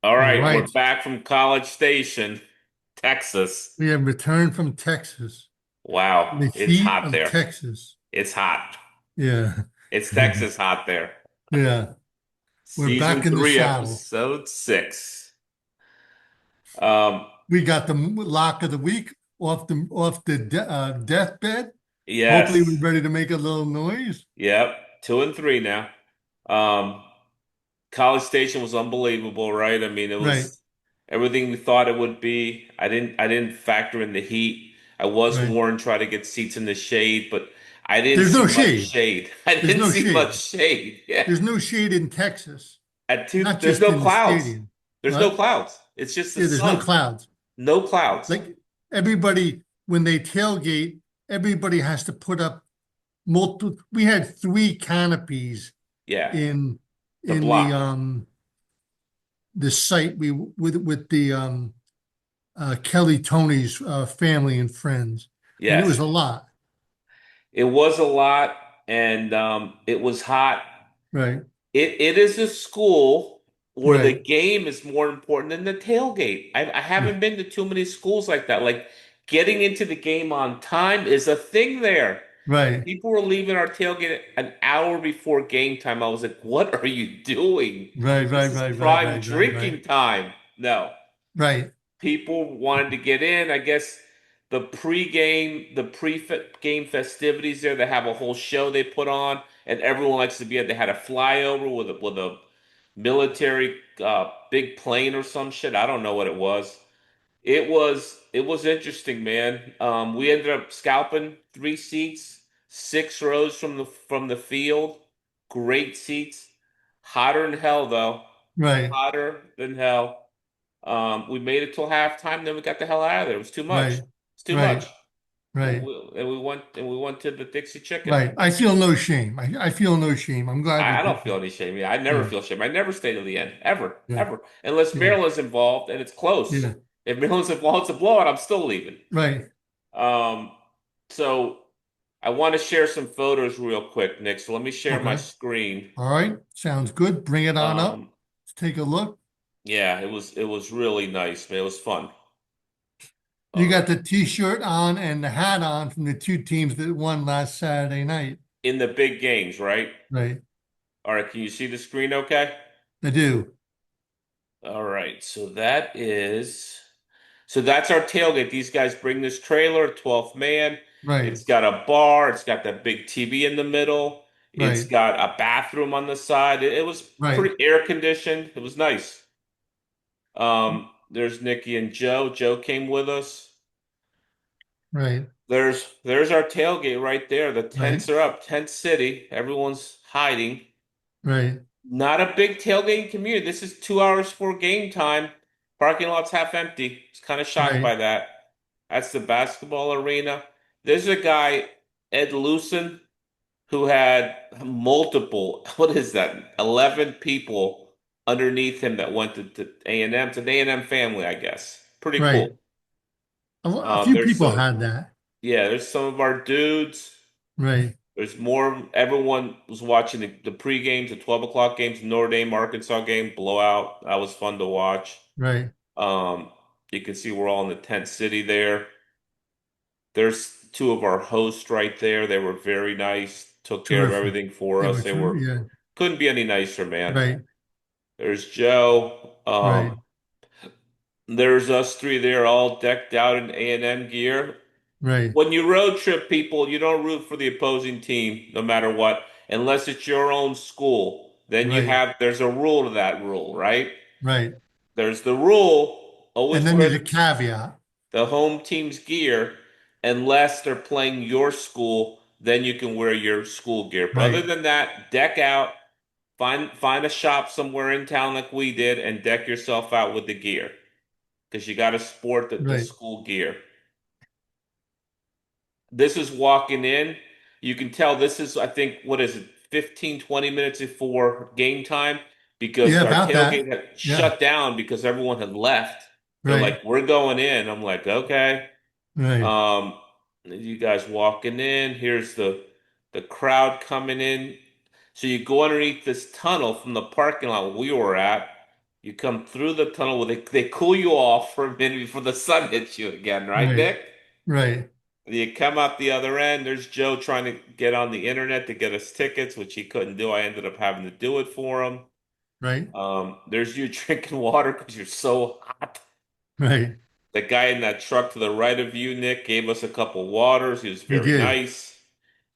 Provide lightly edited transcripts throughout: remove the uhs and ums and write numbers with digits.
All All right, we're right. back from College Station, Texas. We have returned from Texas, Wow, the it's heat hot of there. Texas. It's hot. Yeah. It's Texas hot there. Yeah. We're back Season in the 3, saddle. Episode 6. Um, We got the lock of the week off the deathbed. Hopefully, we're yes. ready to make a little noise. Yep. 2 and 3 now. Um, College Station was unbelievable, right? I mean, it Right. was everything we thought it would be. I didn't factor in the heat. I was Right. warned try to get seats in the shade, but I didn't There's see no much shade. shade. I There's didn't no see much shade. shade. Yeah. There's no shade in Texas, not There's just no in the clouds. stadium. There's no What? clouds. It's just the Yeah, there's no sun. clouds. No clouds. Like everybody, when they tailgate, everybody has to put up multiple. We had three canopies Yeah. in The in block. the site we with the Kelly Tony's family and friends, and it was Yes. a lot. It was a lot and it was hot. Right, It is a school where the right, game is more important than the tailgate. I haven't been to too many schools like that. Like getting into the game on time is a thing there. right, People were leaving our tailgate an hour before game time. I was like, what are you doing? right, This right, is right, right, prime right, right, right, drinking time. No. right, People wanted to get in. I guess the pre-game festivities there, they have a whole show they put on, and everyone likes to be at. They had a flyover with a military big plane or some shit. I don't know what it was. It was interesting, man. We ended up scalping 3 seats, 6 rows from the field. Great seats. Hotter than hell though. right, Hotter than hell. We made it till halftime, then we got the hell out of there. It was too much. right, It's too much. right, right, And we went to the Dixie Chicken. right. I feel no shame. I feel no shame. I'm glad we I did don't feel that. any shame. Yeah, I never Yeah, feel shame. I never stay to the end, ever, yeah, ever, unless yeah, Maryland's involved and it's close. yeah. If Maryland's involved, it's a blowout. I'm still leaving. Right. Um, so I want to share some photos real quick, Nick. So let me share my Okay. screen. All right. Sounds good. Bring it on up. Um, Let's take a look. yeah, it was really nice, man. It was fun. You Uh, got the t-shirt on and the hat on from the two teams that won last Saturday night. in the big games, right? Right. All right, can you see the screen okay? I do. All right, so that's our tailgate. These guys bring this trailer, 12th man. Right. It's got a bar, it's got that big TV in the middle. It's Right. got a bathroom on the side. It was Right. pretty air conditioned. It was nice. There's Nikki and Joe. Joe came with us. Right. There's our tailgate right there. The Right. tents are up, tent city. Everyone's hiding. Right. Not a big tailgating community. This is 2 hours before game time. Parking lot's half empty. It's kind of shocked Right. by that. That's the basketball arena. There's a guy, Ed Lucen, who had multiple, what is that, 11 people underneath him that went to A&M. It's an A&M family, I guess. Pretty Right. cool. A few There's people some, had that. yeah, there's some of our dudes. Right. There's more. Everyone was watching the pre-games, the 12 o'clock games, Notre Dame, Arkansas game, blowout. That was fun to watch. Right. Um, you can see we're all in the tent city there. There's two of our hosts right there. They were very nice, took care of Terrific. everything for They us. were They true. were Yeah. couldn't be any nicer, man. Right. There's Joe. Right. There's us three there, all decked out in A&M gear. Right. When you road trip people, you don't root for the opposing team, no matter what, unless it's your own school. Then Right. there's a rule to that rule, right? Right. There's the rule, And always then wear there's a caveat. the home team's gear unless they're playing your school, then you can wear your school gear. But other Right. than that, deck out, find a shop somewhere in town like we did and deck yourself out with the gear because you got to sport the Right. school gear. This is walking in. You can tell this is, I think, what is it, 15, 20 minutes before game time because Yeah, our about that. tailgate had Yeah. shut down because everyone had left. They're Right. like, we're going in. I'm like, okay. Right. Um, you guys walking in. Here's the crowd coming in. So you go underneath this tunnel from the parking lot we were at. You come through the tunnel where they cool you off for a minute before the sun hits you again, right, Right. Nick? Right. You come out the other end. There's Joe trying to get on the internet to get us tickets, which he couldn't do. I ended up having to do it for him. Right. There's you drinking water because you're so hot. Right. The guy in that truck to the right of you, Nick, gave us a couple waters. He was He very did. nice.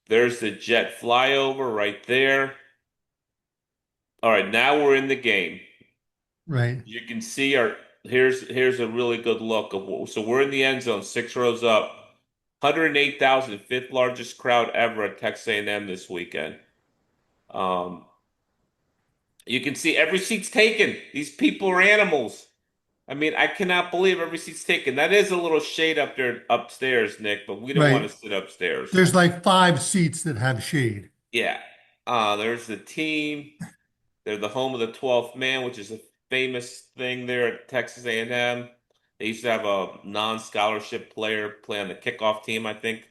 There's the jet flyover right there. All right, now we're in the game. Right. You can see our here's a really good look of what, so we're in the end zone, 6 rows up. 108,000, fifth largest crowd ever at Texas A&M this weekend. Um, you can see every seat's taken. These people are animals. I mean, I cannot believe every seat's taken. That is a little shade up there upstairs, Nick, but we don't want Right. to sit upstairs. There's like 5 seats that have shade. Yeah. There's the team. They're the home of the 12th man, which is a famous thing there at Texas A&M. They used to have a non-scholarship player play on the kickoff team, I think.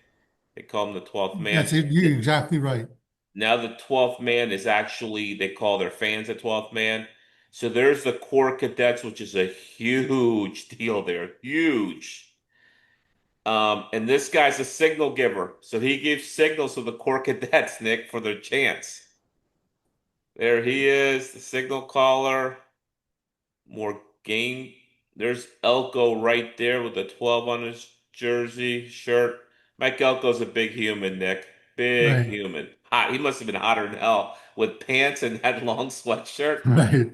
They call him the 12th man. That's it. You're exactly right. Now the 12th man is actually, they call their fans the 12th man. So there's the Corps Cadets, which is a huge deal there. Huge. And this guy's a signal giver. So he gives signals to the Corps Cadets, Nick, for their chance. There he is, the signal caller. More game. There's Elko right there with the 12 on his jersey, shirt. Mike Elko's a big human, Nick. Big Right. human. Hot. He must have been hotter than hell with pants and that long sweatshirt. Right.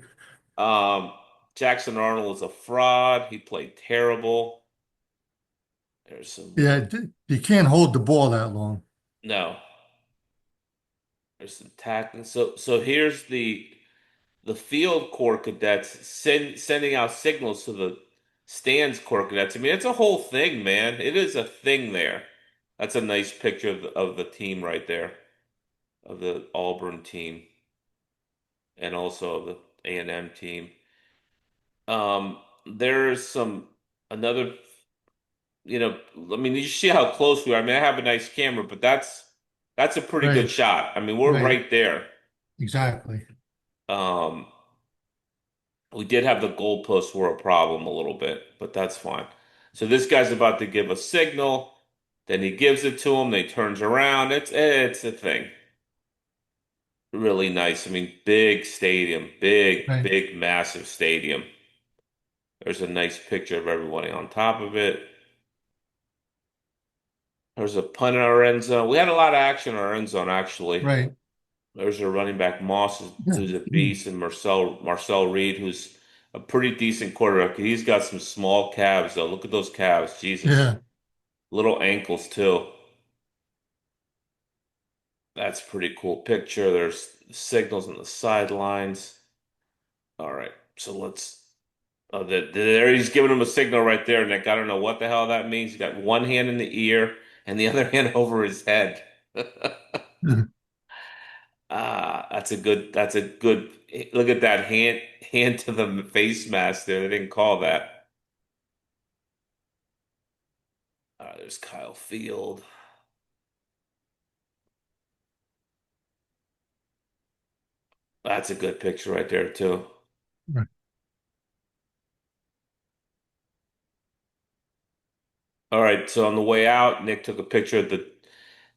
Um, Jackson Arnold is a fraud. He played terrible. There's some Yeah. more. You can't hold the ball that long. No, there's some tackling. So here's the field corps cadets sending out signals to the stands corps cadets. I mean, it's a whole thing, man. It is a thing there. That's a nice picture of the team right there, of the Auburn team, and also of the A&M team. There's some another, I mean, you see how close we are. I mean, I have a nice camera, but that's a pretty good Right. shot. I mean, we're Right. right there. Exactly. Um, We did have the goalposts were a problem a little bit, but that's fine. So this guy's about to give a signal, then he gives it to him, then he turns around. It's a thing. Really nice. I mean, big stadium, big, Right. big, massive stadium. There's a nice picture of everybody on top of it. There's a punt in our end zone. We had a lot of action in our end zone, actually. Right. There's a running back, Moss, Yeah. who's a beast, and Marcel Reed, who's a pretty decent quarterback. He's got some small calves, though. Look at those calves. Jesus. Yeah. Little ankles, too. That's a pretty cool picture. There's signals on the sidelines. All right. So let's. Oh, there he's giving him a signal right there, Nick. I don't know what the hell that means. He's got one hand in the ear and the other hand over his head. That's a good look at that hand to the face mask there. They didn't call that. There's Kyle Field. That's a good picture right there too. Right. All right, so on the way out, Nick took a picture of the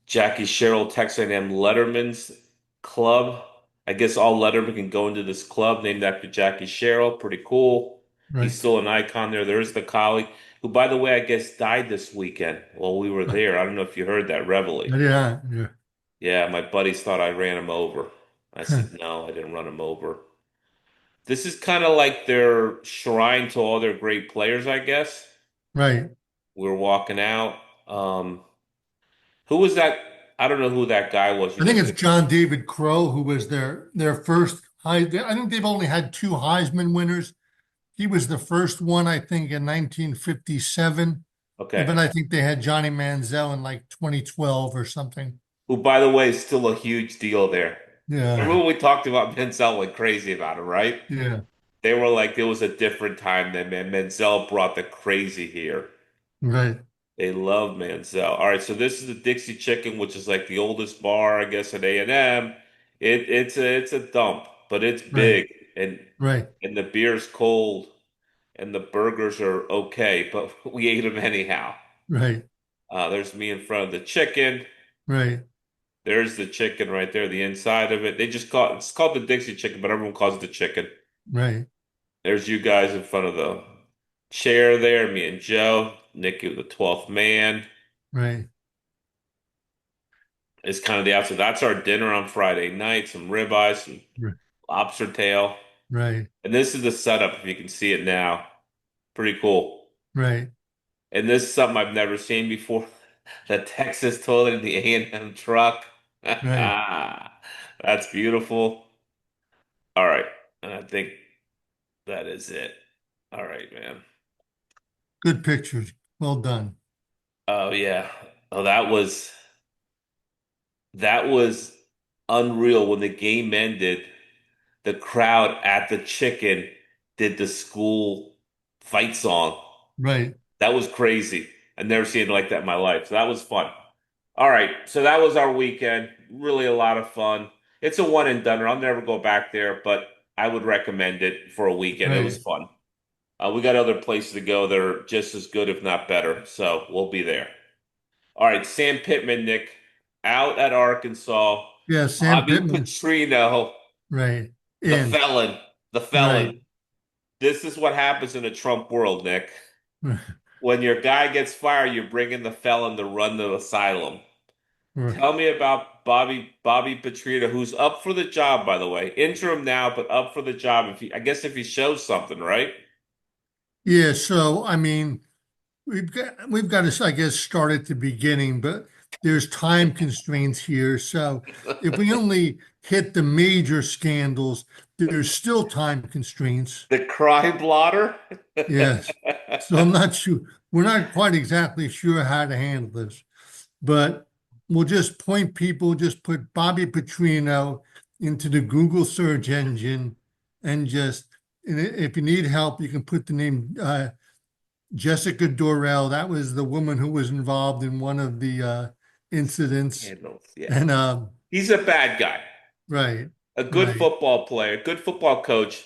Jackie Sherrill Texas A&M Letterman's Club. I guess all Letterman can go into this club named after Jackie Sherrill. Pretty cool. He's Right. still an icon there. There's the colleague who, by the way, I guess died this weekend while we were Right. there. I don't know if you heard that, Reveille. Yeah. Yeah. Yeah, my buddies thought I ran him over. I said, no, I didn't run him over. This is kind of like their shrine to all their great players, I guess. Right. We were walking out. Um, who was that? I don't know who that guy was. You I think know, it's John David Crow who was their first high. I think they've only had two Heisman winners. He was the first one, I think, in 1957. And okay. then I think they had Johnny Manziel in like 2012 or something. Who, by the way, is still a huge deal there. Remember Yeah. when we talked about Menzel went crazy about him, right? Yeah. They were like, it was a different time then, man. Menzel brought the crazy here. Right. They love Menzel. All right, so this is the Dixie Chicken, which is like the oldest bar, I guess, at A&M. It's a dump, but it's Right. big. right, and the beer's cold and the burgers are okay, but we ate them anyhow. right, There's me in front of the chicken. right, There's the chicken right there, the inside of it. They just call it's called the Dixie chicken, but everyone calls it the chicken. right, There's you guys in front of the chair there, me and Joe, Nicky the 12th man. right, It's kind of the outside. That's our dinner on Friday night, some ribeye, some right, lobster tail. right, And this is the setup, if you can see it now. Pretty cool. right. And this is something I've never seen before. The Texas toilet in the A&M truck. Right. That's beautiful. All right. And I think that is it. All right, man. Good pictures. Well done. Oh yeah. Oh, that was unreal when the game ended. The crowd at the chicken did the school fight song. Right, That was crazy. I've never seen it like that in my life. So that was fun. All right. So that was our weekend. Really a lot of fun. It's a one and done. I'll never go back there, but I would recommend it for a weekend. It was right. fun. We got other places to go that are just as good, if not better. So we'll be there. All right. Sam Pittman, Nick, out at Arkansas. Yeah, Sam Bobby Pittman. Petrino, Right. the In. felon, the Right. felon. This is what happens in a Trump world, Nick. When your guy gets fired, you bring in the felon to run the asylum. Tell me about Bobby Petrino, who's up for the job, by the way. Interim now, but up for the job I guess if he shows something, right? Yeah, so I mean, we've got to, I guess, start at the beginning, but there's time constraints here. So if we only hit the major scandals, there's still time constraints. The crime blotter? Yes. So I'm not sure. We're not quite exactly sure how to handle this, but we'll just point people, just put Bobby Petrino into the Google search engine and just, and if you need help, you can put the name Jessica Dorrell. That was the woman who was involved in one of the incidents. Handles, yeah. And He's a bad guy. right, A good right, football player, good football coach,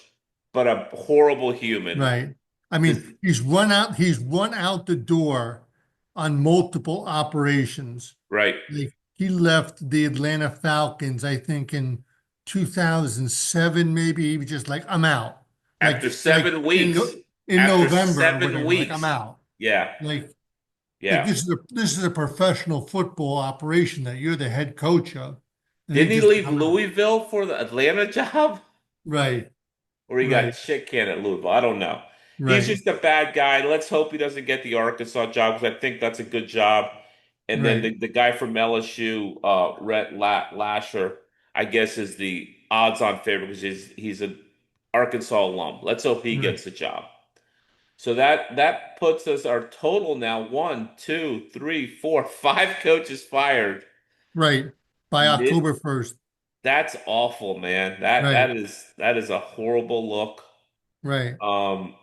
but a horrible human. right. I This, mean, he's run out the door on multiple operations. right. Like he left the Atlanta Falcons, I think in 2007, maybe. He was just like, I'm out. After Like seven in weeks. in After November or 7 whatever, like I'm weeks. out. Yeah. Like Yeah. this is a professional football operation that you're the head coach of. And he Didn't he just, leave I'm out. Louisville for the Atlanta job? Right, Or he got right, shit canned at Louisville? I don't know. He's right, just a bad guy. Let's hope he doesn't get the Arkansas job because I think that's a good job. And then right, the guy from LSU, Rhett Lasher, I guess is the odds-on favorite because he's an Arkansas alum. Let's hope he right, gets the job. So that puts us our total now one, two, three, four, five coaches fired. right. By Mid October 1st. That's awful, man. That Right, that is that is a horrible look. right. Um,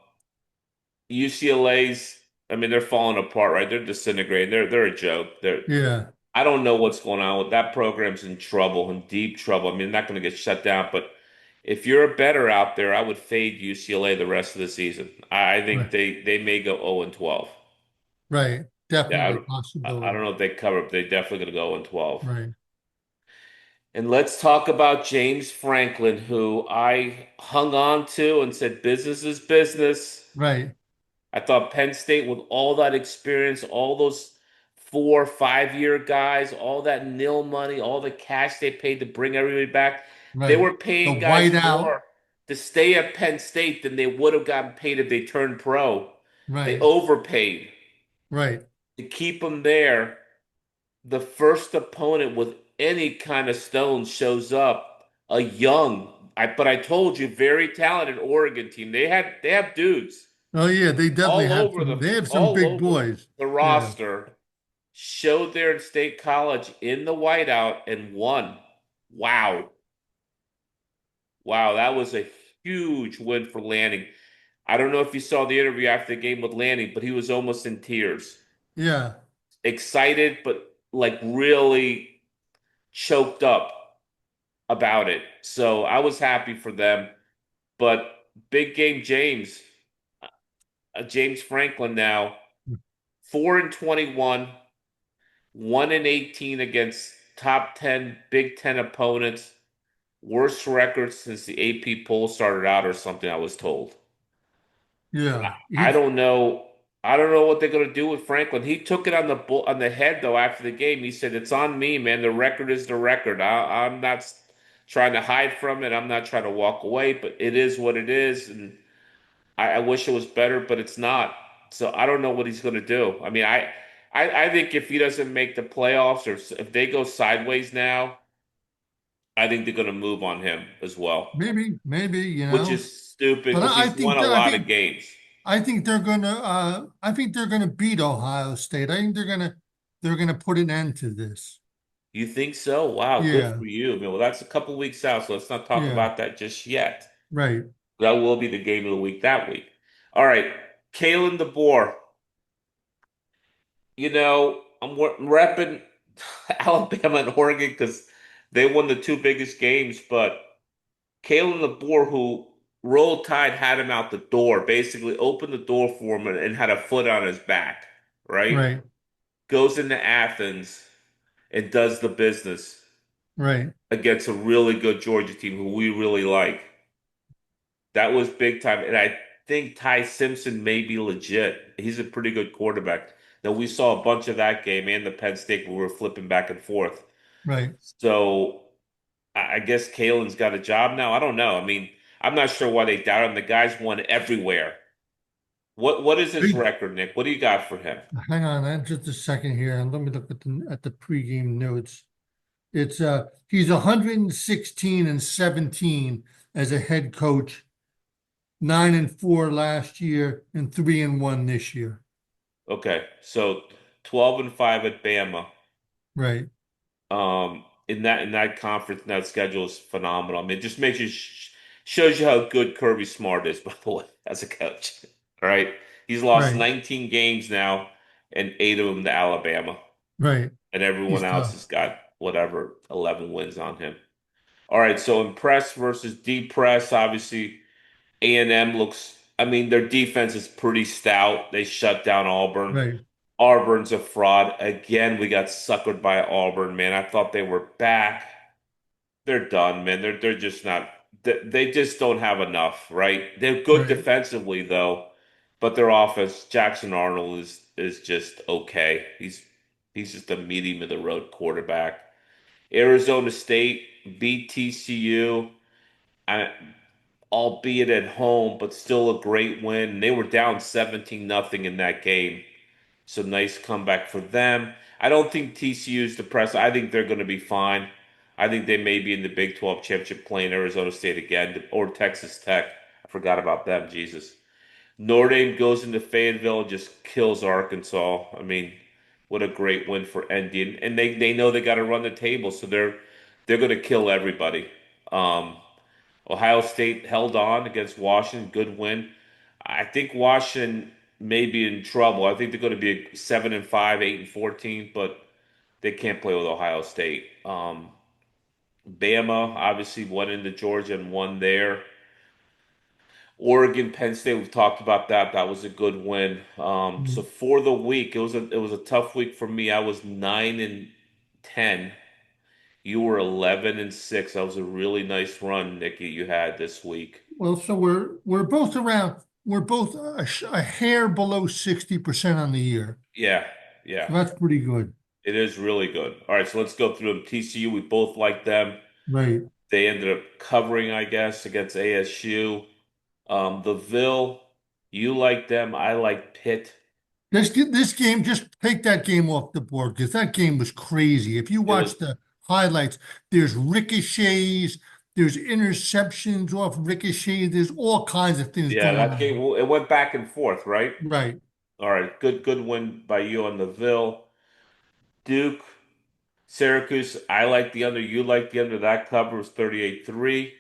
UCLA's, I mean, they're falling apart, right? They're disintegrating. They're a joke. Yeah, I don't know what's going on with that program's in trouble, in deep trouble. I mean, not going to get shut down, but if you're a better out there, I would fade UCLA the rest of the season. I think right, they may go 0 and 12. right. Yeah, Definitely I possibility. don't know if they cover, but they're definitely going to go 0 and 12. Right, And let's talk about James Franklin, who I hung on to and said business is business. right, I thought Penn State, with all that experience, all those 4 5 year guys, all that nil money, all the cash they paid to bring everybody back, they right. were The paying guys whiteout. more to stay at Penn State than they would have gotten paid if they turned pro. They Right, overpaid right. to keep them there. The first opponent with any kind of stone shows up, a young, but I told you, very talented Oregon team. They have dudes Oh yeah, they definitely all have over some. the They have some all big over boys. the Yeah, roster. Showed there in State College in the whiteout and won. Wow. Wow, that was a huge win for Lanning. I don't know if you saw the interview after the game with Lanning, but he was almost in tears. yeah, Excited, but like really choked up about it. So I was happy for them. But big game James Franklin now 4-21, 1-18 against top 10 Big Ten opponents. Worst record since the AP poll started out, or something, I was told. Yeah, I he's don't know. I don't know what they're gonna do with Franklin. He took it on the head though after the game. He said, "It's on me, man. The record is the record. I'm not trying to hide from it. I'm not trying to walk away, but it is what it is, and I wish it was better, but it's not. So I don't know what he's gonna do. I mean, I think if he doesn't make the playoffs or if they go sideways now, I think they're gonna move on him as well, maybe, which is stupid but because I he's won think a that lot of games. I think they're gonna beat Ohio State. I think they're gonna put an end to this. You think so? Wow, good Yeah, for you. I mean, well, that's a couple weeks out, so let's not talk yeah, about that just yet. right. That will be the game of the week that week. All right, Kalen DeBoer. I'm repping Alabama and Oregon because they won the two biggest games, but Kalen DeBoer, who Roll Tide had him out the door, basically opened the door for him and had a foot on his back, right? Right, Goes into Athens and does the business right, against a really good Georgia team who we really like. That was big time. And I think Ty Simpson may be legit. He's a pretty good quarterback. Now, we saw a bunch of that game and the Penn State where we were flipping back and forth. right. So I guess Kalen's got a job now. I don't know. I mean, I'm not sure why they doubt him. The guy's won everywhere. What is his Big, record, Nick? What do you got for him? hang on, just a second here, and let me look at the pregame notes. It's he's 116 and 17 as a head coach, 9-4 last year, and 3-1 this year. Okay, so 12-5 at Bama. Right, In that conference, in that schedule is phenomenal. I mean, it just makes you shows you how good Kirby Smart is, by the way, as a coach. All right, he's lost right, 19 games now, and eight of them to Alabama, right. and everyone He's else tough. has got whatever 11 wins on him. All right, so impress versus depress. Obviously, A&M looks. I mean, their defense is pretty stout. They shut down Auburn. Right, Auburn's a fraud. Again, we got suckered by Auburn, man. I thought they were back. They're done, man. They're just not. They just don't have enough, right? They're good right, defensively though, but their offense, Jackson Arnold is just okay. He's just a medium of the road quarterback. Arizona State beat TCU, albeit at home, but still a great win. They were down 17-0 in that game. So nice comeback for them. I don't think TCU is depressed. I think they're going to be fine. I think they may be in the Big 12 championship playing Arizona State again or Texas Tech. I forgot about them. Jesus. Notre Dame goes into Fayetteville and just kills Arkansas. I mean, what a great win for ND. And they know they got to run the table, so they're going to kill everybody. Um, Ohio State held on against Washington. Good win. I think Washington may be in trouble. I think they're going to be 7-5, 8-14, but they can't play with Ohio State. Bama obviously went into Georgia and won there. Oregon, Penn State, we've talked about that. That was a good win. So mm, for the week, it was a tough week for me. I was 9-10. You were 11-6. That was a really nice run, Nikki, you had this week. well, so we're both a hair below 60% on the year. Yeah, yeah. So that's pretty good. It is really good. All right, so let's go through them. TCU, we both like them. Right. They ended up covering, I guess, against ASU. The Ville, you like them. I like Pitt. This game, just take that game off the board because that game was crazy. If you It was, watch the highlights, there's ricochets, there's interceptions off ricochets, there's all kinds of things yeah, going that game, on. it went back and forth, right? Right, All right, good win by you on the Ville. Duke, Syracuse, I like the under. You like the under. That cover was 38-3.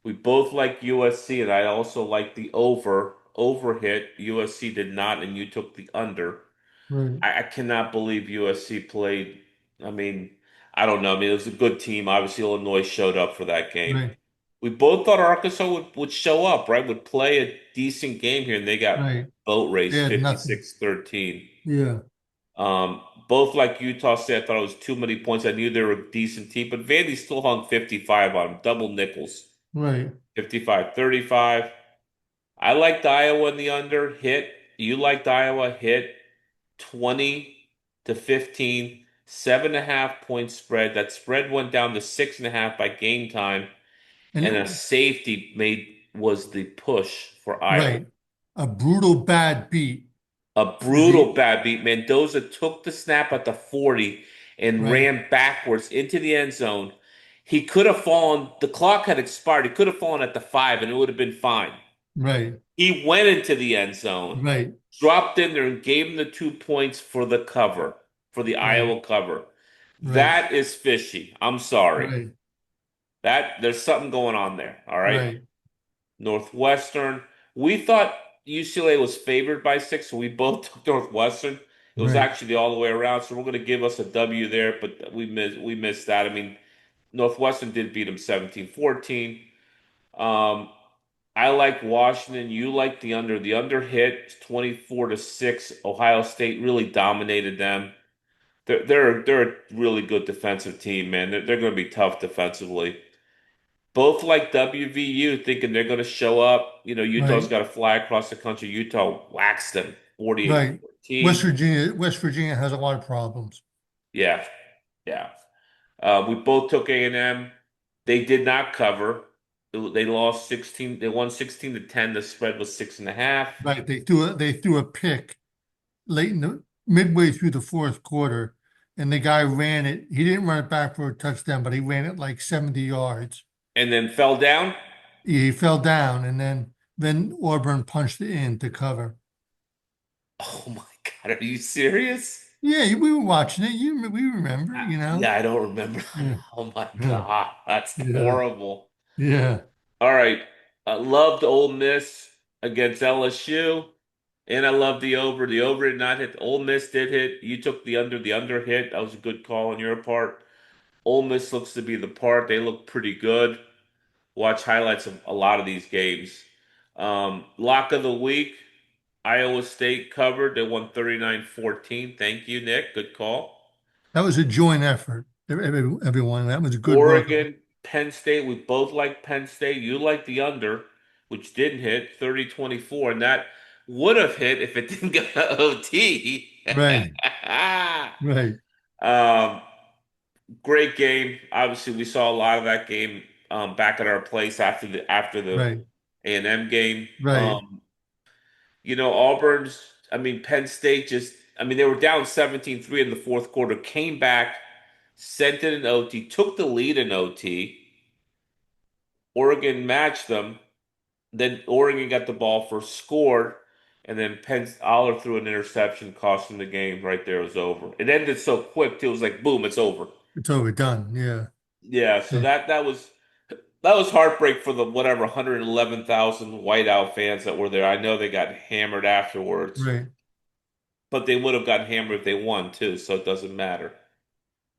We both like USC, and I also like the over hit. USC did not, and you took the under. right, I cannot believe USC played. I mean, I don't know. I mean, it was a good team. Obviously, Illinois showed up for that game. right. We both thought Arkansas would show up, right? Would play a decent game here, and they got Right. boat They race had nothing. 56-13. Yeah. Both like Utah said, I thought it was too many points. I knew they were a decent team, but Vandy still hung 55 on them, double nickels, Right. 55-35. I liked Iowa in the under hit. You liked Iowa hit 20 to 15, 7.5 point spread. That spread went down to 6.5 by game time, And and a safety made was the push for Iowa. right. A brutal bad beat A for the brutal bad beat. Mendoza took the snap at the 40 and right. ran backwards into the end zone. He could have fallen, the clock had expired. He could have fallen at the 5 and it would have been fine. Right. He went into the end zone, Right. dropped in there, and gave him the 2 points for the cover, for the Right. Iowa cover. Right. That is fishy. I'm sorry. Right. That there's something going on there. All right. Right. Northwestern. We thought UCLA was favored by 6, so we both took Northwestern. It was Right. actually all the way around, so we're going to give us a W there, but we missed that. I mean, Northwestern did beat them 17-14. Um, I like Washington. You like the under. The under hit 24-6. Ohio State really dominated them. They're a really good defensive team, man. They're going to be tough defensively. Both like WVU, thinking they're going to show up. Utah's Right. got to fly across the country. Utah waxed them Right. 48-14. West Virginia has a lot of problems. Yeah, yeah. We both took A&M. They did not cover. They lost 16. They won 16-10. The spread was 6.5. Right. They threw a pick late in the midway through the fourth quarter, and the guy ran it. He didn't run it back for a touchdown, but he ran it like 70 yards. And then fell down. He fell down, and then Auburn punched it in to cover. Oh my God, are you serious? Yeah, we were watching it. We remember, Yeah, I don't remember. Yeah, Oh my yeah, God, that's yeah, horrible. yeah. All right. I loved Ole Miss against LSU, and I love the over. The over did not hit. Ole Miss did hit. You took the under. The under hit. That was a good call on your part. Ole Miss looks to be the part. They look pretty good. Watch highlights of a lot of these games. Lock of the week. Iowa State covered. They won 39-14. Thank you, Nick. Good call. That was a joint effort. Everyone, that was good work. Oregon, Penn State. We both like Penn State. You like the under, which didn't hit 30-24, and that would have hit if it didn't go to OT. Right, right, Um, Great game. Obviously, we saw a lot of that game back at our place after the right, A&M game. right. Auburn's. I mean, Penn State just. I mean, they were down 17-3 in the fourth quarter, came back, sent it in OT, took the lead in OT. Oregon matched them. Then Oregon got the ball first, scored, and then Penn Aller threw an interception, cost them the game. Right there, it was over. It ended so quick too. It was like boom, it's over. It's overdone. Yeah, Yeah, so that was heartbreak for the whatever 111,000 whiteout fans that were there. I know they got hammered afterwards, right. but they would have gotten hammered if they won too, so it doesn't matter.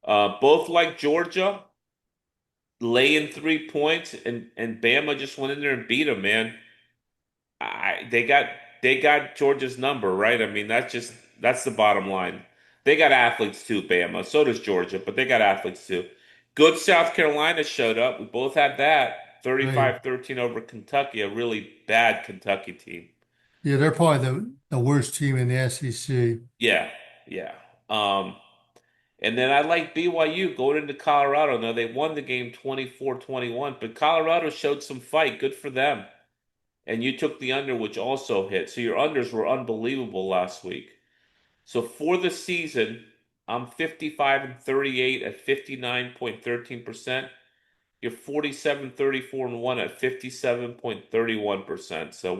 Both like Georgia, laying 3 points, and Bama just went in there and beat them, man. They got Georgia's number, right? I mean, that's the bottom line. They got athletes too, Bama. So does Georgia, but they got athletes too. Good South Carolina showed up. We both had that. Right. 35-13 over Kentucky, a really bad Kentucky team. Yeah, they're probably the worst team in the SEC. Yeah, yeah. Um, and then I like BYU going into Colorado. Now they won the game 24-21, but Colorado showed some fight. Good for them. And you took the under, which also hit. So your unders were unbelievable last week. So for the season, I'm 55-38 at 59.13%. You're 47-34-1 at 57.31%. So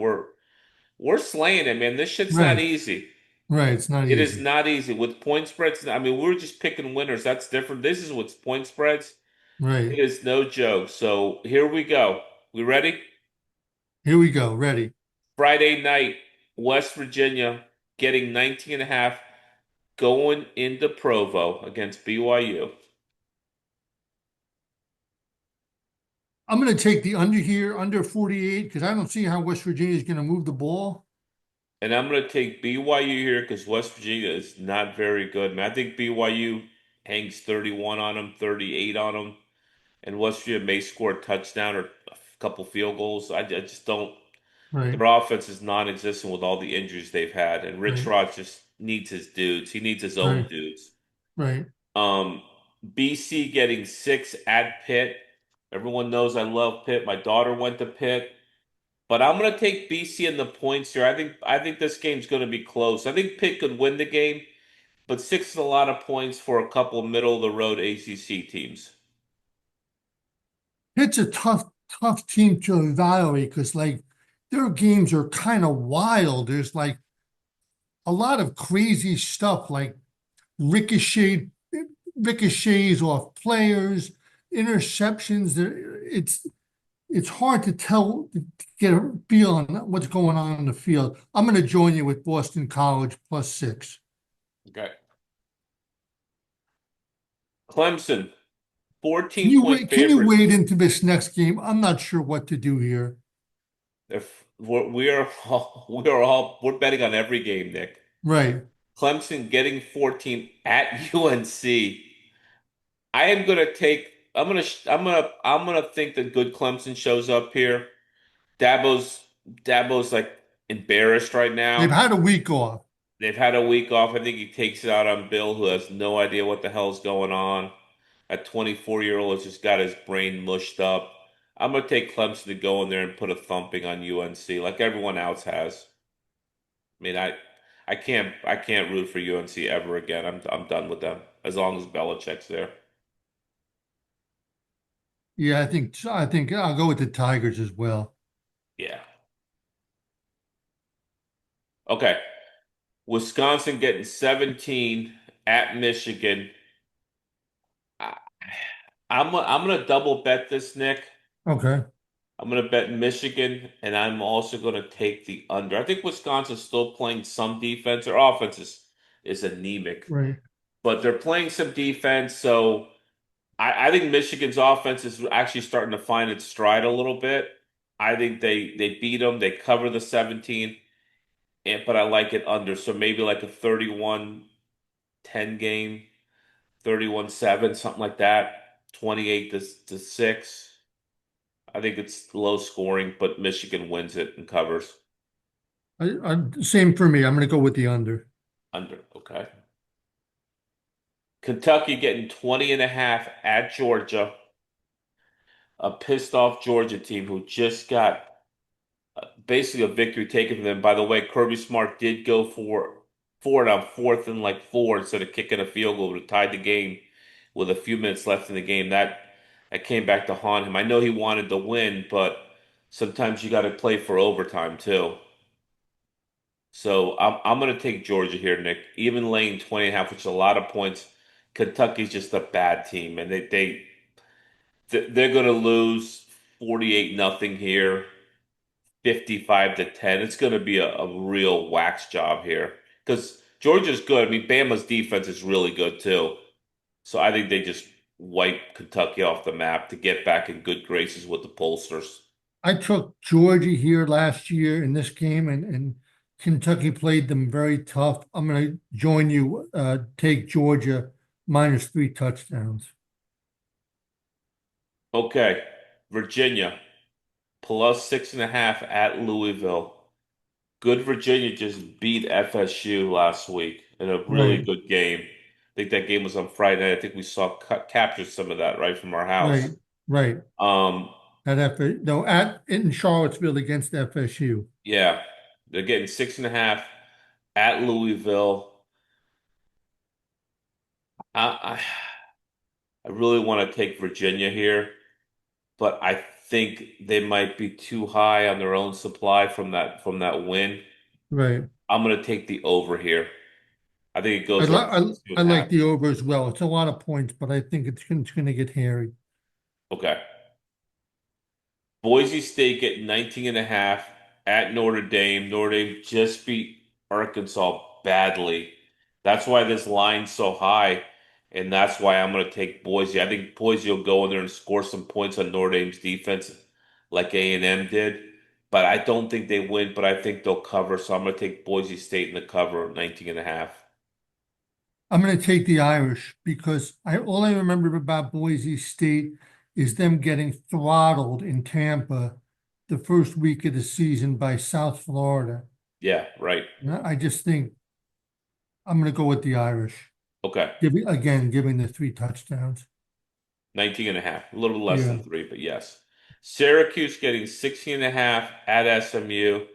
we're slaying it, man. This shit's not Right, easy. right. It's not It is easy. not easy with point spreads. I mean, we're just picking winners. That's different. This is what's point spreads. It Right. is no joke. So here we go. We ready? Here we go. Ready. Friday night, West Virginia getting 19 and a half going into Provo against BYU. I'm going to take the under here, under 48, because I don't see how West Virginia is going to move the ball. And I'm going to take BYU here because West Virginia is not very good. And I think BYU hangs 31 on them, 38 on them, and West Virginia may score a touchdown or a couple field goals. I just don't. Right, Their offense is non-existent with all the injuries they've had, and Rich right, Rod just needs his dudes. He needs his own right, dudes. right. Um, BC getting 6 at Pitt. Everyone knows I love Pitt. My daughter went to Pitt. But I'm gonna take BC in the points here. I think this game's gonna be close. I think Pitt could win the game, but 6 is a lot of points for a couple middle of the road ACC teams. It's a tough team to evaluate because, like, their games are kind of wild. There's like a lot of crazy stuff, like ricochet, ricochets off players, interceptions. It's hard to tell, to get a feel on what's going on in the field. I'm going to join you with Boston College +6. Okay. Clemson, Can 14 you point wait? Can you favorites. wade into this next game? I'm not sure what to do here. If we're betting on every game, Nick. Right. Clemson getting 14 at UNC. I am gonna take. I'm gonna think that good Clemson shows up here. Dabo's like embarrassed right They've now. had a week off. They've had a week off. I think he takes it out on Bill, who has no idea what the hell's going on. A 24-year-old has just got his brain mushed up. I'm gonna take Clemson to go in there and put a thumping on UNC like everyone else has. I mean, I can't root for UNC ever again. I'm done with them as long as Belichick's there. Yeah, I think I'll go with the Tigers as well. Yeah. Okay. Wisconsin getting 17 at Michigan. I, I'm gonna double bet this, Nick. Okay. I'm gonna bet Michigan, and I'm also gonna take the under. I think Wisconsin's still playing some defense. Their offense is anemic, Right. but they're playing some defense. So I think Michigan's offense is actually starting to find its stride a little bit. I think they beat them. They cover the 17, but I like it under. So maybe like a 31-10 game. 31-7, something like that. 28 to 6. I think it's low scoring, but Michigan wins it and covers Same for me. I'm going to go with the under. under. Okay. Kentucky getting 20 and a half at Georgia. A pissed off Georgia team who just got basically a victory taken from them. By the way, Kirby Smart did go for it on 4th and like 4 instead of kicking a field goal to tie the game with a few minutes left in the game. That came back to haunt him. I know he wanted to win, but sometimes you got to play for overtime too. So I'm going to take Georgia here, Nick. Even laying 20 and a half, which is a lot of points. Kentucky's just a bad team, and they're going to lose 48 nothing here. 55-10. It's going to be a real wax job here because Georgia's good. I mean, Bama's defense is really good too. So I think they just wipe Kentucky off the map to get back in good graces with the pollsters. I took Georgia here last year in this game, and Kentucky played them very tough. I'm going to join you. Take Georgia -3 touchdowns. Okay, Virginia plus 6.5 at Louisville. Good Virginia just beat FSU last week in a really Right. good game. I think that game was on Friday night. I think we saw captured some of that right from our house. Right. Right. Um, At no, at in Charlottesville against FSU. yeah, they're getting 6.5 at Louisville. I I really want to take Virginia here, but I think they might be too high on their own supply from that win. Right. I'm going to take the over here. I think it I, goes li over I, 62 I and a half. like the over as well. It's a lot of points, but I think it's going to get hairy. Okay. Boise State getting 19 and a half at Notre Dame. Notre Dame just beat Arkansas badly. That's why this line's so high. and that's why I'm going to take Boise. I think Boise will go in there and score some points on Notre Dame's defense, like A&M did. But I don't think they win, but I think they'll cover. So I'm going to take Boise State in the cover, 19 and a half. I'm going to take the Irish because all I remember about Boise State is them getting throttled in Tampa the first week of the season by South Florida. Yeah, right. I just think I'm going to go with the Irish. Okay. Giving the 3 touchdowns. 19 and a half. A little less Yeah. than three, but yes. Syracuse getting 16 and a half at SMU.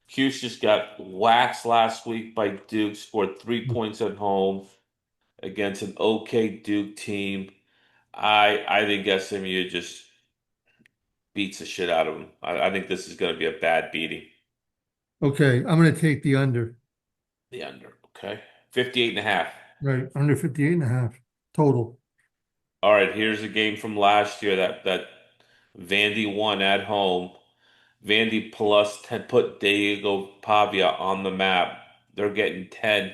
Cuse just got waxed last week by Duke, scored 3 points at home against an okay Duke team. I think SMU just beats the shit out of them. I think this is going to be a bad beating. Okay, I'm going to take the under. The under, okay? 58 and a half. Right, under 58.5 total. All right, here's a game from last year that Vandy won at home. Vandy plus 10 put Diego Pavia on the map. They're getting 10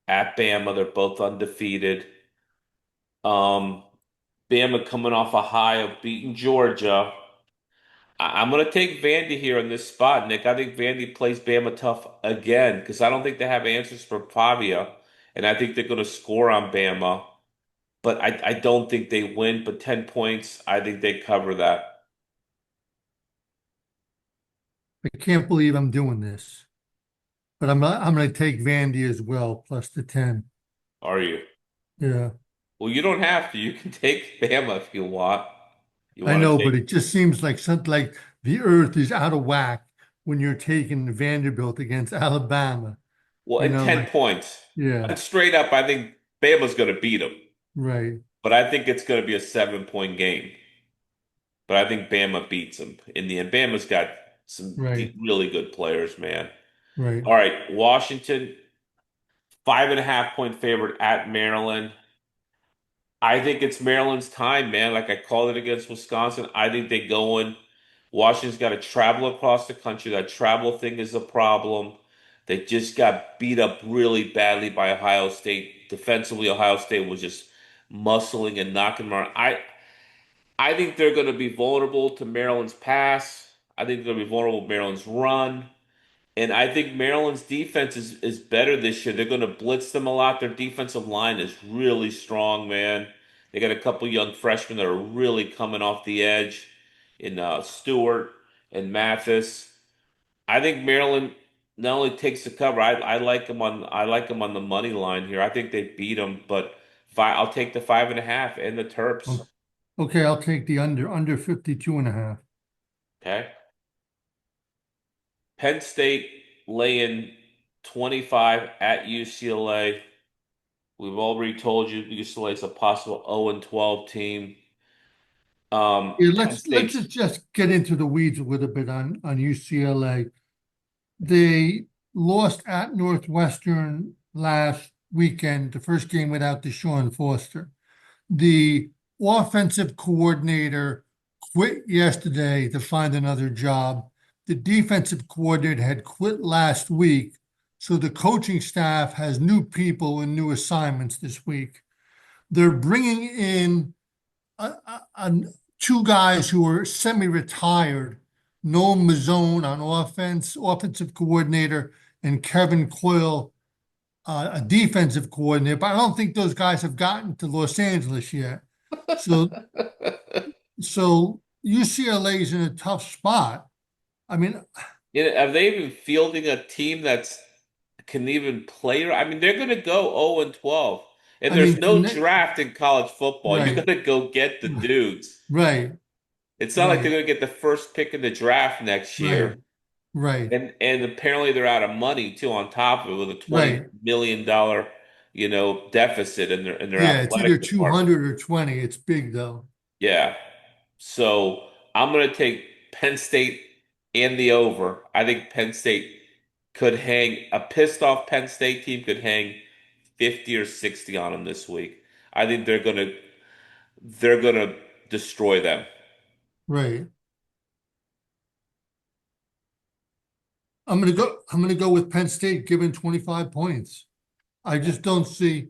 at Bama. They're both undefeated. Um, Bama coming off a high of beating Georgia. I'm going to take Vandy here in this spot, Nick. I think Vandy plays Bama tough again because I don't think they have answers for Pavia, and I think they're going to score on Bama. But I don't think they win. But 10 points, I think they cover that. I can't believe I'm doing this, but I'm going to take Vandy as well, plus the 10. Are you? Yeah, Well, you don't have to. You can take Bama if you want. You I want to know, but take it just seems like something like the earth is out of whack when you're taking Vanderbilt against Alabama. well, You and know, 10 like, points. yeah, And straight up, I think Bama's going to beat them. right, But I think it's going to be a 7 point game. But I think Bama beats them in the end. Bama's got some right, really good players, man. right. All right, Washington, 5.5 point favorite at Maryland. I think it's Maryland's time, man. Like I called it against Wisconsin. I think they go in. Washington's got to travel across the country. That travel thing is a problem. They just got beat up really badly by Ohio State. Defensively, Ohio State was just muscling and knocking them around. I think they're going to be vulnerable to Maryland's pass. I think they're going to be vulnerable to Maryland's run. And I think Maryland's defense is better this year. They're going to blitz them a lot. Their defensive line is really strong, man. They got a couple young freshmen that are really coming off the edge in Stewart and Mathis. I think Maryland not only takes the cover. I like them on the money line here. I think they beat them, but I'll take the 5.5 and the Terps. O- Okay, I'll take the under 52.5. Okay. Penn State laying 25 at UCLA. We've already told you UCLA is a possible 0 and 12 team. Yeah, Penn let's State's just get into the weeds a little bit on UCLA. They lost at Northwestern last weekend, the first game without Deshaun Foster. The offensive coordinator quit yesterday to find another job. The defensive coordinator had quit last week. So the coaching staff has new people and new assignments this week. They're bringing in two guys who are semi-retired, Noah Mazzone on offense, offensive coordinator, and Kevin Coyle, a defensive coordinator. But I don't think those guys have gotten to Los Angeles yet. So, so UCLA is in a tough spot. I mean, are they even fielding a team that's can even play? I mean, they're going to go 0 and 12, and I there's mean, no draft in college football. You got right, to go get the dudes. right, It's not like they're right, going to get the first pick in the draft next right, year. right, And apparently they're out of money too on top of it with a right. $20 million, deficit in their Yeah, it's either athletic department. 200 or 20. It's big though. Yeah. So I'm gonna take Penn State and the over. I think Penn State could hang a pissed off Penn State team could hang 50 or 60 on them this week. I think they're gonna destroy them. Right. I'm gonna go with Penn State given 25 points. I just don't see.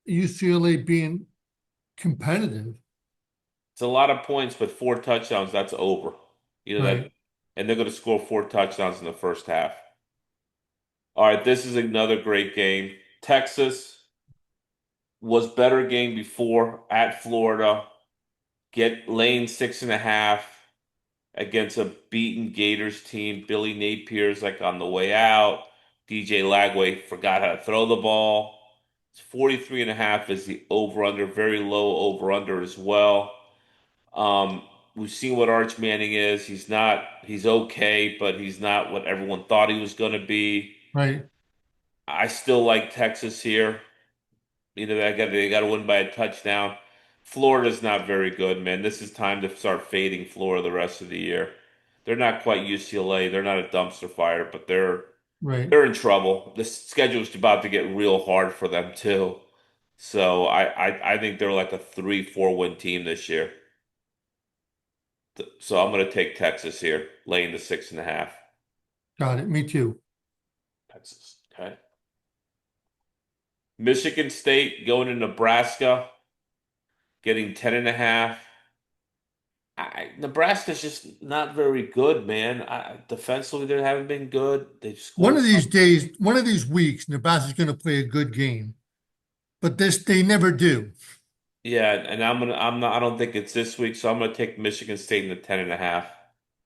UCLA being competitive. It's a lot of points, but 4 touchdowns, that's over. You know Right. that, and they're going to score 4 touchdowns in the first half. All right, this is another great game. Texas was better game before at Florida. Get laying 6.5 against a beaten Gators team. Billy Napier's like on the way out. DJ Lagway forgot how to throw the ball. It's 43.5 is the over-under, very low over-under as well. Um, we've seen what Arch Manning is. He's okay, but he's not what everyone thought he was going to be. Right. I still like Texas here. They got to win by a touchdown. Florida's not very good, man. This is time to start fading Florida the rest of the year. They're not quite UCLA. They're not a dumpster fire, but Right. they're in trouble. The schedule's about to get real hard for them too. So I think they're like a 3-4 win team this year. So I'm going to take Texas here, laying the 6.5. Got it. Me too. Texas. Okay. Michigan State going to Nebraska, getting 10.5. Nebraska's just not very good, man. Defensively, they haven't been good. They've One scored of some. these days, one of these weeks, Nebraska's going to play a good game, but this they never do. Yeah, and I'm not. I don't think it's this week, so I'm gonna take Michigan State in the 10.5.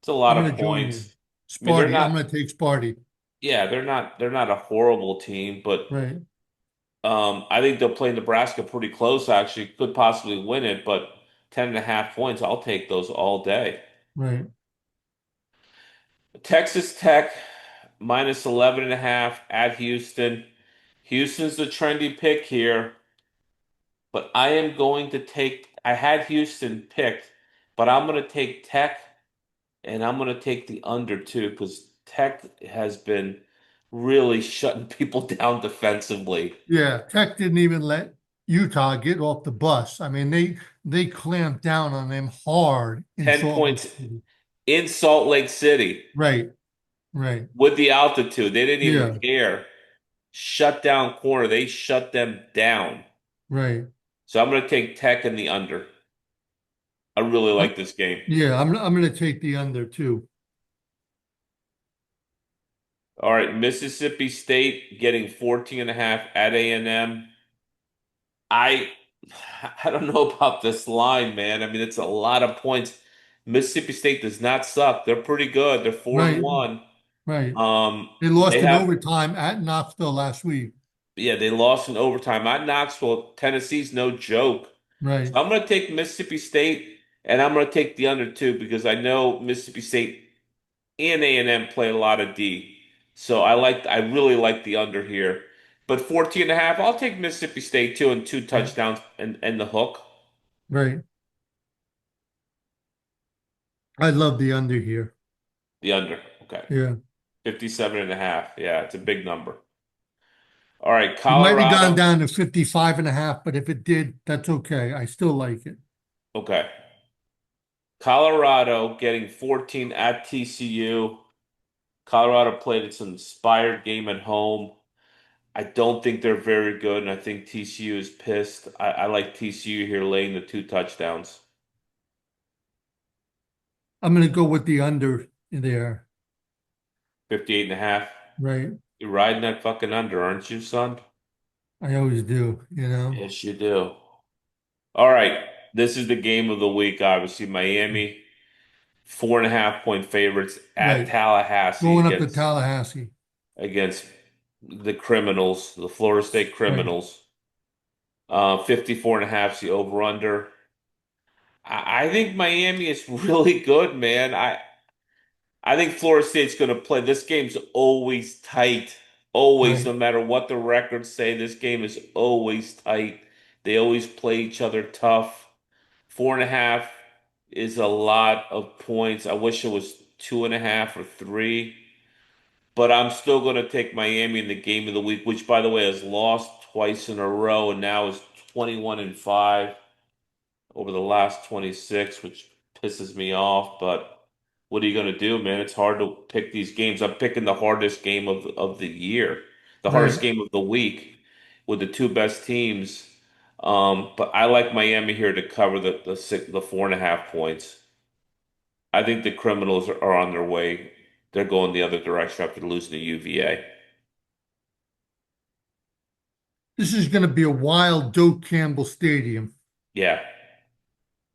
It's a lot I'm going of to join you. points. I mean, they're Sparty. I'm not. going to take Sparty. Yeah, they're not a horrible team, but Right. I think they'll play Nebraska pretty close. Actually, could possibly win it, but 10.5 points, I'll take those all day. Right. Texas Tech minus 11.5 at Houston. Houston's the trendy pick here, but I am going to take. I had Houston picked, but I'm going to take Tech, and I'm going to take the under too because Tech has been really shutting people down defensively. Yeah. Tech didn't even let Utah get off the bus. I mean, they clamped down on them hard in 10 Salt Lake points City. in Salt Lake City Right. Right. with the altitude. They didn't even Yeah. care. Shut down corner. They shut them down. Right. So I'm going to take Tech in the under. I really Uh, like this game. yeah. I'm going to take the under too. All right, Mississippi State getting 14.5 at A&M. I I don't know about this line, man. I mean, it's a lot of points. Mississippi State does not suck. They're pretty good. They're 4 and Right. 1. Right. Um, They they lost in have overtime at Knoxville last week. yeah, they lost in overtime at Knoxville. Tennessee's no joke. So Right. I'm going to take Mississippi State, and I'm going to take the under too because I know Mississippi State and A&M play a lot of D. So I really like the under here. But 14.5, I'll take Mississippi State too and two Right. touchdowns and the hook. Right. I love the under here. The under. Okay. Yeah. 57.5. Yeah, it's a big number. All right, It might have gone Colorado. down to 55 and a half, but if it did, that's okay. I still like it. Okay. Colorado getting 14 at TCU. Colorado played its inspired game at home. I don't think they're very good, and I think TCU is pissed. I like TCU here laying the 2 touchdowns. I'm going to go with the under there. 58.5. Right. You're riding that fucking under, aren't you, son? I always do. Yes, you do. All right. This is the game of the week, obviously. Miami, 4.5 point favorites at Right. Tallahassee Going up to Tallahassee. against the criminals, the Florida State Right. criminals. 54.5 is the over-under. I think Miami is really good, man. I think Florida State's going to play. This game's always tight. Always, Right. no matter what the records say, this game is always tight. They always play each other tough. 4.5 is a lot of points. I wish it was 2.5 or 3, but I'm still going to take Miami in the game of the week, which, by the way, has lost twice in a row and now is 21-5 over the last 26, which pisses me off. But what are you going to do, man? It's hard to pick these games. I'm picking the hardest game of the year, the hardest Right. game of the week with the two best teams. But I like Miami here to cover the 4.5 points. I think the Criminals are on their way. They're going the other direction after losing to UVA. This is going to be a wild Doak Campbell Stadium. Yeah,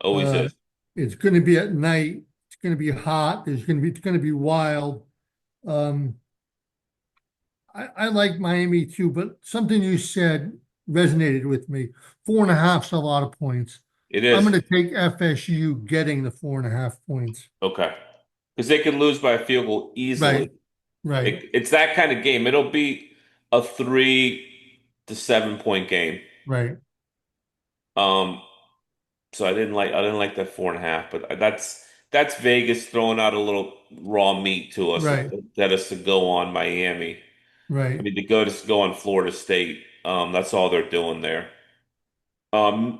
always Uh, is. it's going to be at night. It's going to be hot. It's going to be wild. Um, I like Miami too, but something you said resonated with me. 4.5's a lot of points. It I'm is. going to take FSU getting the 4.5 points. Okay. Because they could lose by a field goal easily. Right, right, It's that kind of game. It'll be a 3 to 7 point game. right, Um, so I didn't like that 4.5, but that's Vegas throwing out a little raw meat to us right, that is to go on Miami. I right. mean, to go on Florida State. That's all they're doing there.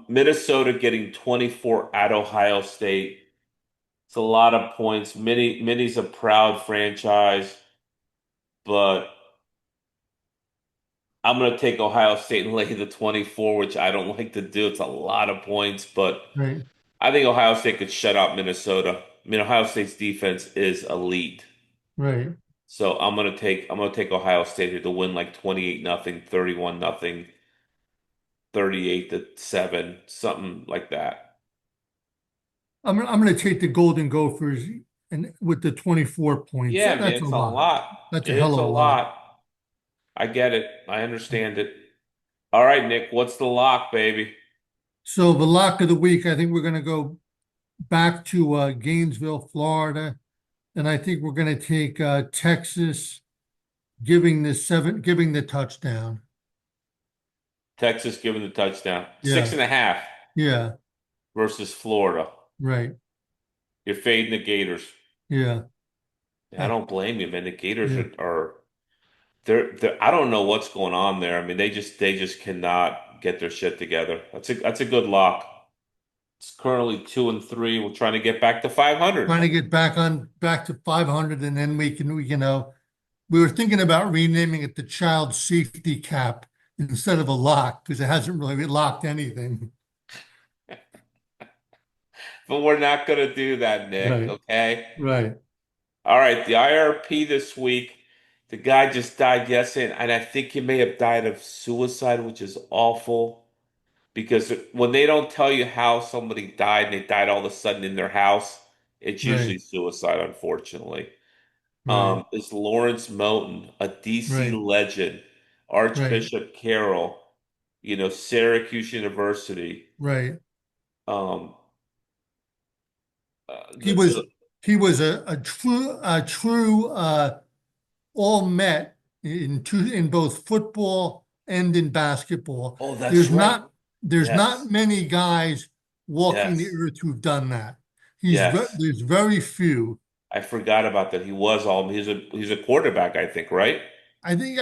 Minnesota getting 24 at Ohio State. It's a lot of points. Minnie's a proud franchise, but I'm going to take Ohio State and lay the 24, which I don't like to do. It's a lot of points, but Right, I think Ohio State could shut out Minnesota. I mean, Ohio State's defense is elite. right. So I'm gonna take Ohio State here to win like 28-0, 31-0, 38-7, something like that. I'm going to take the Golden Gophers and with the 24 points. Yeah, man, That's a it's a lot. lot. That's a hell It's of a a lot. lot. I get it. I understand it. All right, Nick, what's the lock, baby? So the lock of the week, I think we're going to go back to Gainesville, Florida, and I think we're going to take Texas giving the touchdown. Texas giving the touchdown. Six Yeah, and a half yeah, versus Florida. right. You're fading the Gators. Yeah, I uh, don't blame you, man. The Gators yeah. are they're I don't know what's going on there. I mean, they just cannot get their shit together. That's a good lock. It's currently 2-3. We're trying to get back to 500. Trying to get back to 500, and then we were thinking about renaming it the child safety cap instead of a lock because it hasn't really locked anything. But we're not gonna do that, Nick, Right, okay? right, All right, the IRP this week. The guy just died yesterday, and I think he may have died of suicide, which is awful because when they don't tell you how somebody died and they died all of a sudden in their house, it's right, usually suicide, unfortunately. right, Is Lawrence Moten, a DC right, legend, right, Archbishop Carroll, Syracuse University. right. Um, He the, was the he was a true all met in both football and in basketball. Oh, that's There's right. not there's Yes, not many guys walking the yes, earth who've done that. yes. There's very few. I forgot about that. He's a quarterback, I think, right? I think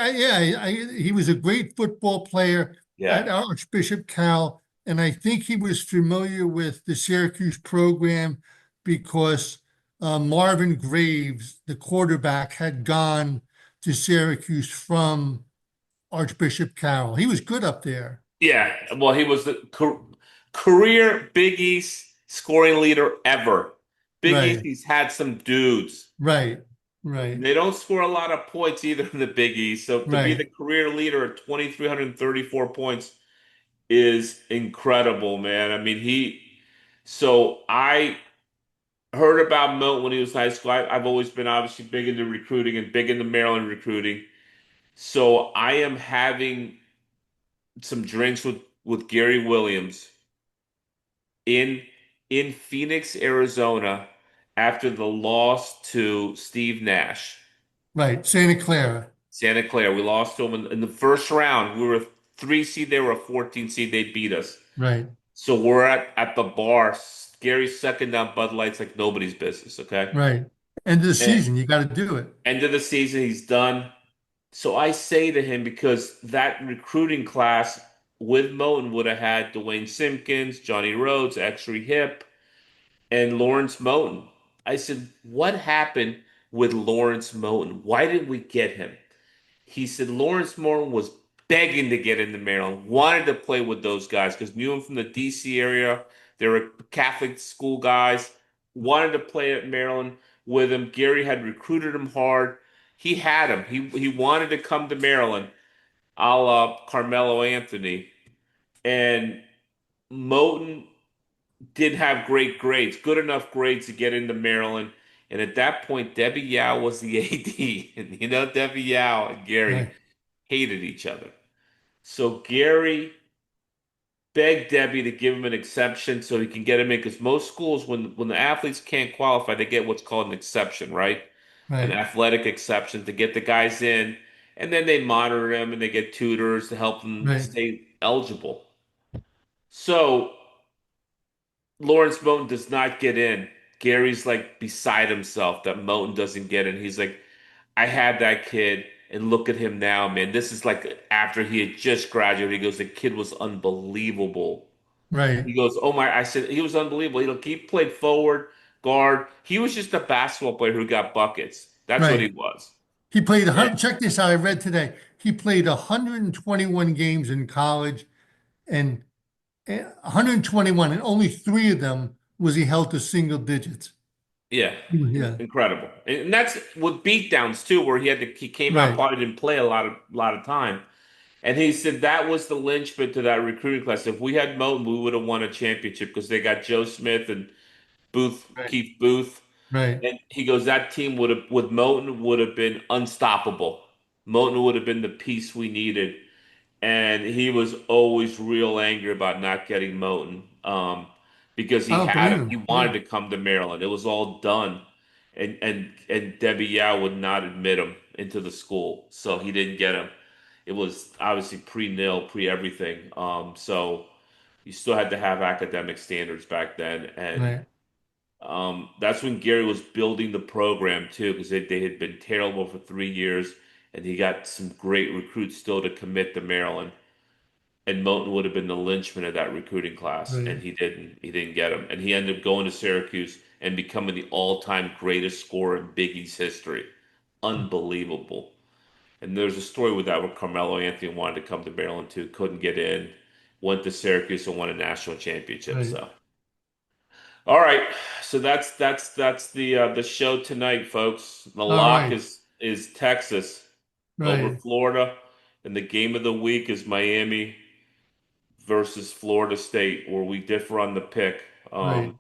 he was a great football player Yeah. at Archbishop Cal, and I think he was familiar with the Syracuse program because Marvin Graves, the quarterback, had gone to Syracuse from Archbishop Carroll. He was good up there. Yeah. Well, he was the career Big East scoring leader ever. Big East, Right, he's had some dudes. right, right, They don't score a lot of points either in the Big East. So to be the right, career leader at 2,334 points is incredible, man. I mean, so I heard about Milt when he was in high school. I've always been obviously big into recruiting and big into Maryland recruiting. So I am having some drinks with Gary Williams in in Phoenix, Arizona, after the loss to Steve Nash. right. Santa Clara. Santa Clara. We lost to them in the first round. We were a 3 seed, they were a 14 seed. They beat us. Right, So we're at the bar. Gary's sucking down Bud Lights like nobody's business, okay? right. End of the And season, you got to do it. end of the season, he's done. So I say to him, because that recruiting class with Moten would have had Dwayne Simpkins, Johnny Rhodes, Exree Hip, and Lawrence Moten. I said, what happened with Lawrence Moten? Why did we get him? He said Lawrence Moten was begging to get into Maryland, wanted to play with those guys because knew him from the DC area. They were Catholic school guys, wanted to play at Maryland with him. Gary had recruited him hard. He had him. He wanted to come to Maryland, a la Carmelo Anthony. And Moten didn't have great grades, good enough grades to get into Maryland. And at that point, Debbie Yao was the AD. And Debbie Yao and Gary Right, hated each other. So Gary begged Debbie to give him an exception so he can get him in. Because most schools, when the athletes can't qualify, they get what's called an exception, right? An right, athletic exception to get the guys in. And then they monitor them and they get tutors to help them right, stay eligible. So Lawrence Moten does not get in. Gary's like beside himself that Moten doesn't get in. He's like, I had that kid, and look at him now, man. This is like after he had just graduated. He goes, the kid was unbelievable. right, He goes, oh my, I said, he was unbelievable. He played forward, guard. He was just a basketball player who got buckets. That's what he right. was. He played, Yeah. check this out, I read today. He played 121 games in college and 121, and only three of them was he held to single digits. Yeah. Yeah, Incredible. And that's with beatdowns too, where he came out, right, probably didn't play a lot of time. And he said that was the linchpin to that recruiting class. If we had Moten, we would have won a championship because they got Joe Smith and right, Keith Booth. right, And he goes, that team would have, with Moten, would have been unstoppable. Moten would have been the piece we needed. And he was always real angry about not getting Moten, because I he don't had blame him. He him. wanted Yeah, to come to Maryland. It was all done, and Debbie Yao would not admit him into the school, so he didn't get him. It was obviously pre-nil, pre-everything. So you still had to have academic standards back then, and right, that's when Gary was building the program too, because they had been terrible for 3 years, and he got some great recruits still to commit to Maryland. And Moten would have been the linchpin of that recruiting class, and right. he didn't. He didn't get him, and he ended up going to Syracuse and becoming the all-time greatest scorer in Big East history. Unbelievable. And there's a story with that where Carmelo Anthony wanted to come to Maryland too, couldn't get in, went to Syracuse and won a national championship. Right. So, all right, so that's the show tonight, folks. The All lock right. is Texas over Right. Florida, and the game of the week is Miami versus Florida State, where we differ on the pick. Right.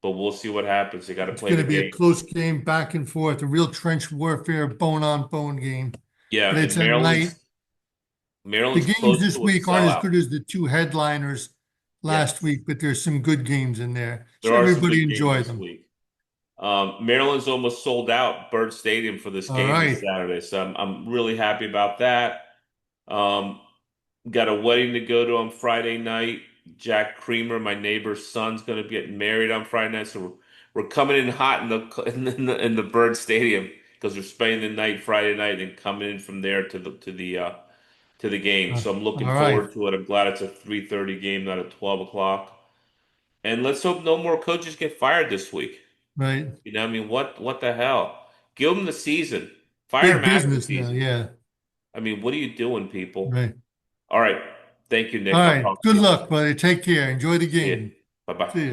But we'll see what happens. You got to It's play going the to be a game. close game, back and forth, a real trench warfare, bone on bone game. Yeah, But it's and at night. The Maryland's games close this to a week aren't as sellout. good as the two headliners last Yes, week, but there's some good games in there. there So are some everybody good games enjoy this them. week. Maryland's almost sold out Bird Stadium for this All game this right. Saturday, so I'm really happy about that. Um, got a wedding to go to on Friday night. Jack Creamer, my neighbor's son's going to be getting married on Friday night, so we're coming in hot in the Bird Stadium because we're spending the night Friday night and coming in from there to the game. So I'm All looking right. forward to it. I'm glad it's a 3:30 game, not a 12 o'clock. And let's hope no more coaches get fired this week. Right. I mean, what the hell? Give them the season. Fire Big them after the business now. season. Yeah. I mean, what are you doing, people? Right. All right. Thank you, All Nick. I'll right. talk to Good you. luck, buddy. Take care. Enjoy the See you. game. Bye bye. See you.